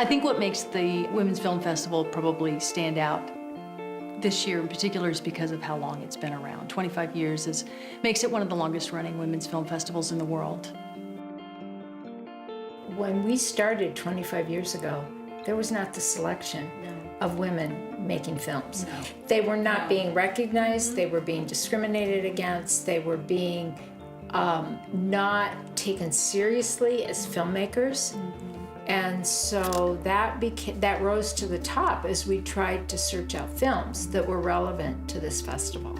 I think what makes the Women's Film Festival probably stand out this year in particular is because of how long it's been around. 25 years makes it one of the longest running women's film festivals in the world. When we started 25 years ago, there was not the selection of women making films. No. They were not being recognized, they were being discriminated against, they were being not taken seriously as filmmakers. And so that rose to the top as we tried to search out films that were relevant to this festival.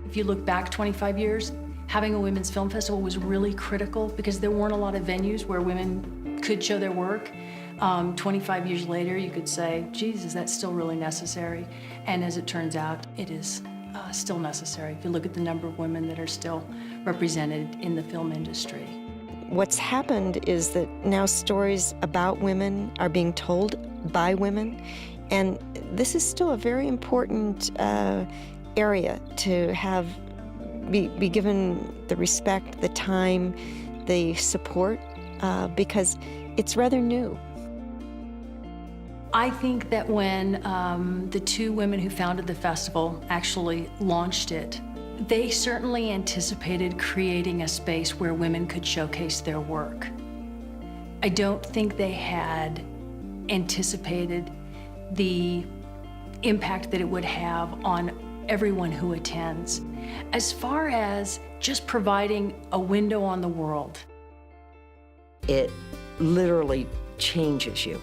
If you look back 25 years, having a women's film festival was really critical because there weren't a lot of venues where women could show their work. 25 years later, you could say, geez, is that still really necessary? And as it turns out, it is still necessary. If you look at the number of women that are still represented in the film industry. What's happened is that now stories about women are being told by women, and this is still a very important area to have be given the respect, the time, the support, because it's rather new. I think that when the two women who founded the festival actually launched it, they certainly anticipated creating a space where women could showcase their work. I don't think they had anticipated the impact that it would have on everyone who attends. As far as just providing a window on the world. It literally changes you.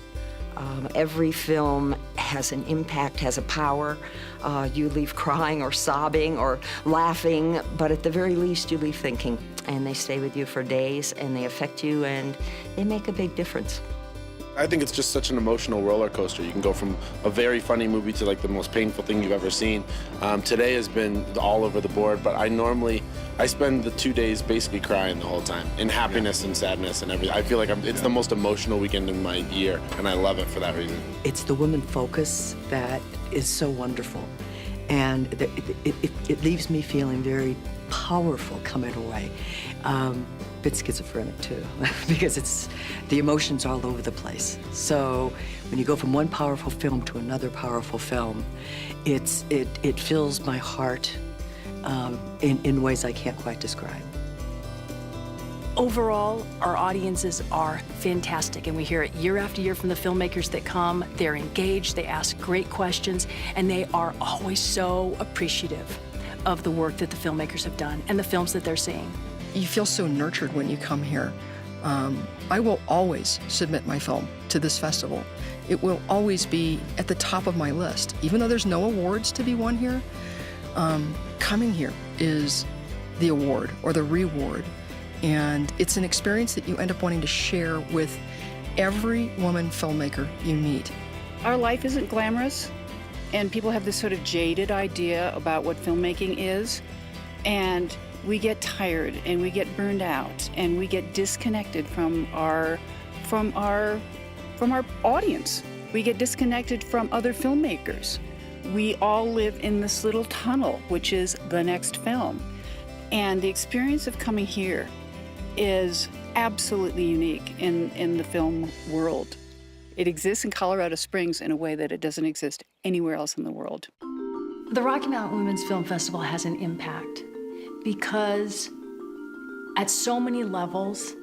Every film has an impact, has a power. You leave crying or sobbing or laughing, but at the very least you leave thinking, and they stay with you for days and they affect you and they make a big difference. I think it's just such an emotional roller coaster. You can go from a very funny movie to like the most painful thing you've ever seen. Today has been all over the board, but I spend the 2 days basically crying the whole time, in happiness and sadness and everything. I feel like it's the most emotional weekend in my year, and I love it for that reason. It's the woman focus that is so wonderful, and it leaves me feeling very powerful coming away. A bit schizophrenic too, because the emotions all over the place. So when you go from one powerful film to another powerful film, it fills my heart in ways I can't quite describe. Overall, our audiences are fantastic, and we hear it year after year from the filmmakers that come. They're engaged, they ask great questions, and they are always so appreciative of the work that the filmmakers have done and the films that they're seeing. You feel so nurtured when you come here. I will always submit my film to this festival. It will always be at the top of my list. Even though there's no awards to be won here, coming here is the award or the reward. And it's an experience that you end up wanting to share with every woman filmmaker you meet. Our life isn't glamorous, and people have this sort of jaded idea about what filmmaking is. And we get tired and we get burned out and we get disconnected from our audience. We get disconnected from other filmmakers. We all live in this little tunnel, which is the next film. And the experience of coming here is absolutely unique in the film world. It exists in Colorado Springs in a way that it doesn't exist anywhere else in the world. The Rocky Mountain Women's Film Festival has an impact because at so many levels,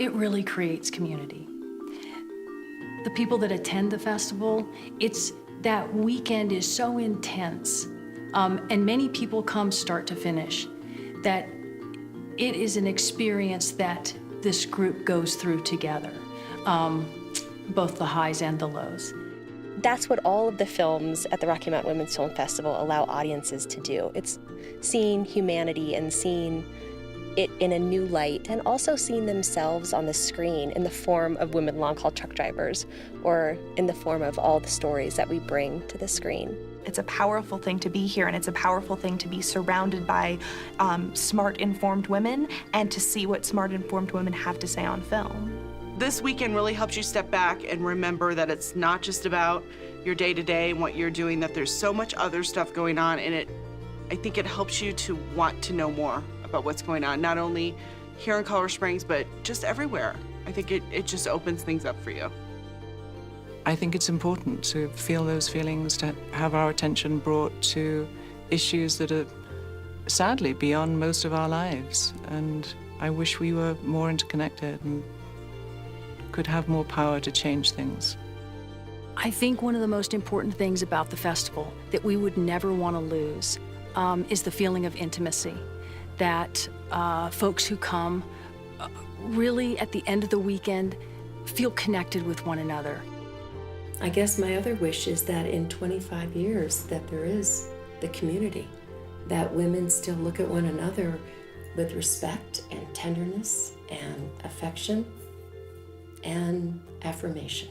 it really creates community. The people that attend the festival, that weekend is so intense, and many people come start to finish, that it is an experience that this group goes through together, both the highs and the lows. That's what all of the films at the Rocky Mountain Women's Film Festival allow audiences to do. It's seeing humanity and seeing it in a new light, and also seeing themselves on the screen in the form of women long-haul truck drivers, or in the form of all the stories that we bring to the screen. It's a powerful thing to be here, and it's a powerful thing to be surrounded by smart, informed women, and to see what smart, informed women have to say on film. This weekend really helps you step back and remember that it's not just about your day-to-day and what you're doing, that there's so much other stuff going on, and I think it helps you to want to know more about what's going on, not only here in Colorado Springs, but just everywhere. I think it just opens things up for you. I think it's important to feel those feelings, to have our attention brought to issues that are sadly beyond most of our lives. And I wish we were more interconnected and could have more power to change things. I think one of the most important things about the festival that we would never want to lose is the feeling of intimacy, that folks who come really at the end of the weekend feel connected with one another. I guess my other wish is that in 25 years that there is the community, that women still look at one another with respect and tenderness and affection and affirmation.